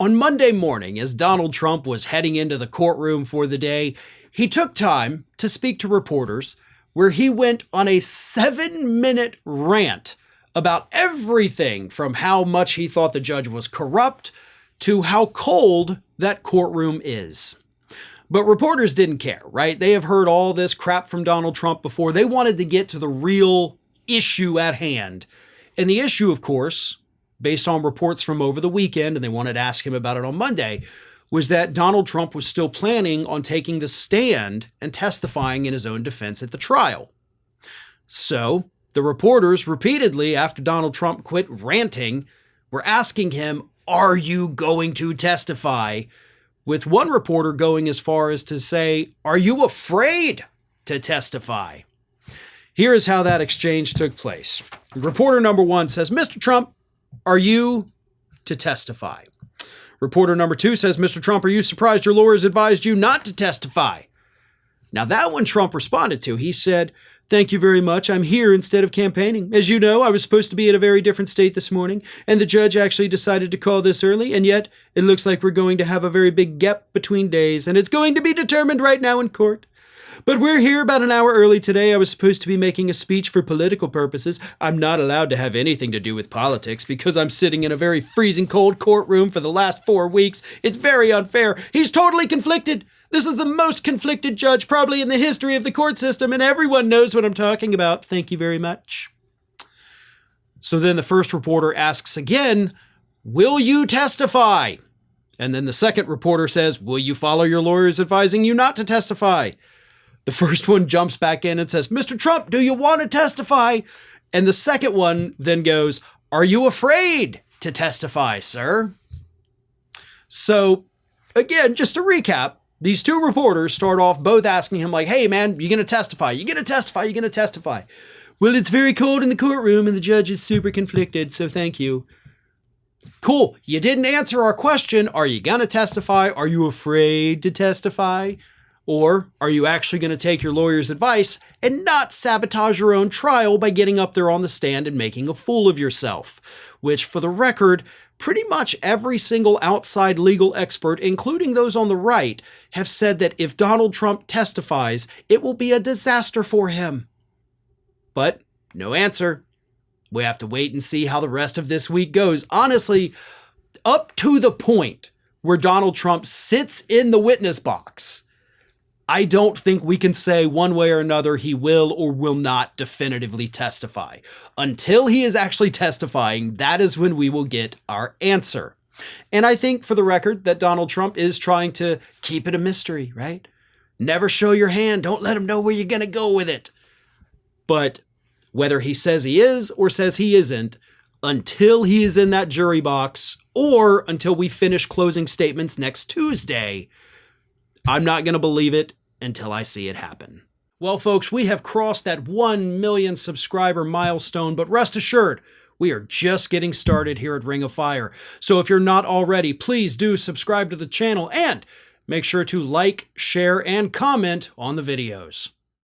On Monday morning, as Donald Trump was heading into the courtroom for the day, he took time to speak to reporters where he went on a 7-minute rant about everything from how much he thought the judge was corrupt to how cold that courtroom is. But reporters didn't care, right? They have heard all this crap from Donald Trump before. They wanted to get to the real issue at hand. And the issue, of course, based on reports from over the weekend, and they wanted to ask him about it on Monday, was that Donald Trump was still planning on taking the stand and testifying in his own defense at the trial. So the reporters repeatedly, after Donald Trump quit ranting, were asking him, "Are you going to testify?" With one reporter going as far as to say, "Are you afraid to testify?" Here is how that exchange took place. Reporter number one says, "Mr. Trump, are you to testify?" Reporter number two says, "Mr. Trump, are you surprised your lawyers advised you not to testify?" Now that one Trump responded to. He said, "Thank you very much. I'm here instead of campaigning. As you know, I was supposed to be in a very different state this morning, and the judge actually decided to call this early, and yet it looks like we're going to have a very big gap between days, and it's going to be determined right now in court. But we're here about an hour early today. I was supposed to be making a speech for political purposes. I'm not allowed to have anything to do with politics because I'm sitting in a very freezing cold courtroom for the last 4 weeks. It's very unfair. He's totally conflicted. This is the most conflicted judge probably in the history of the court system, and everyone knows what I'm talking about. Thank you very much." So then the first reporter asks again, "Will you testify?" And then the second reporter says, "Will you follow your lawyers advising you not to testify?" The first one jumps back in and says, "Mr. Trump, do you want to testify?" And the second one then goes, "Are you afraid to testify, sir?" So again, just to recap, these two reporters start off both asking him like, "Hey man, you going to testify? You going to testify? You going to testify?" "Well, it's very cold in the courtroom and the judge is super conflicted, so thank you." Cool. You didn't answer our question. Are you going to testify? Are you afraid to testify? Or are you actually going to take your lawyer's advice and not sabotage your own trial by getting up there on the stand and making a fool of yourself? Which, for the record, pretty much every single outside legal expert, including those on the right, have said that if Donald Trump testifies, it will be a disaster for him. But no answer. We have to wait and see how the rest of this week goes. Honestly, up to the point where Donald Trump sits in the witness box, I don't think we can say one way or another he will or will not definitively testify. Until he is actually testifying, that is when we will get our answer. And I think, for the record, that Donald Trump is trying to keep it a mystery, right? Never show your hand. Don't let him know where you're going to go with it. But whether he says he is or says he isn't, until he is in that jury box or until we finish closing statements next Tuesday, I'm not going to believe it until I see it happen. Well, folks, we have crossed that 1 million subscriber milestone, but rest assured, we are just getting started here at Ring of Fire. So if you're not already, please do subscribe to the channel and make sure to like, share, and comment on the videos.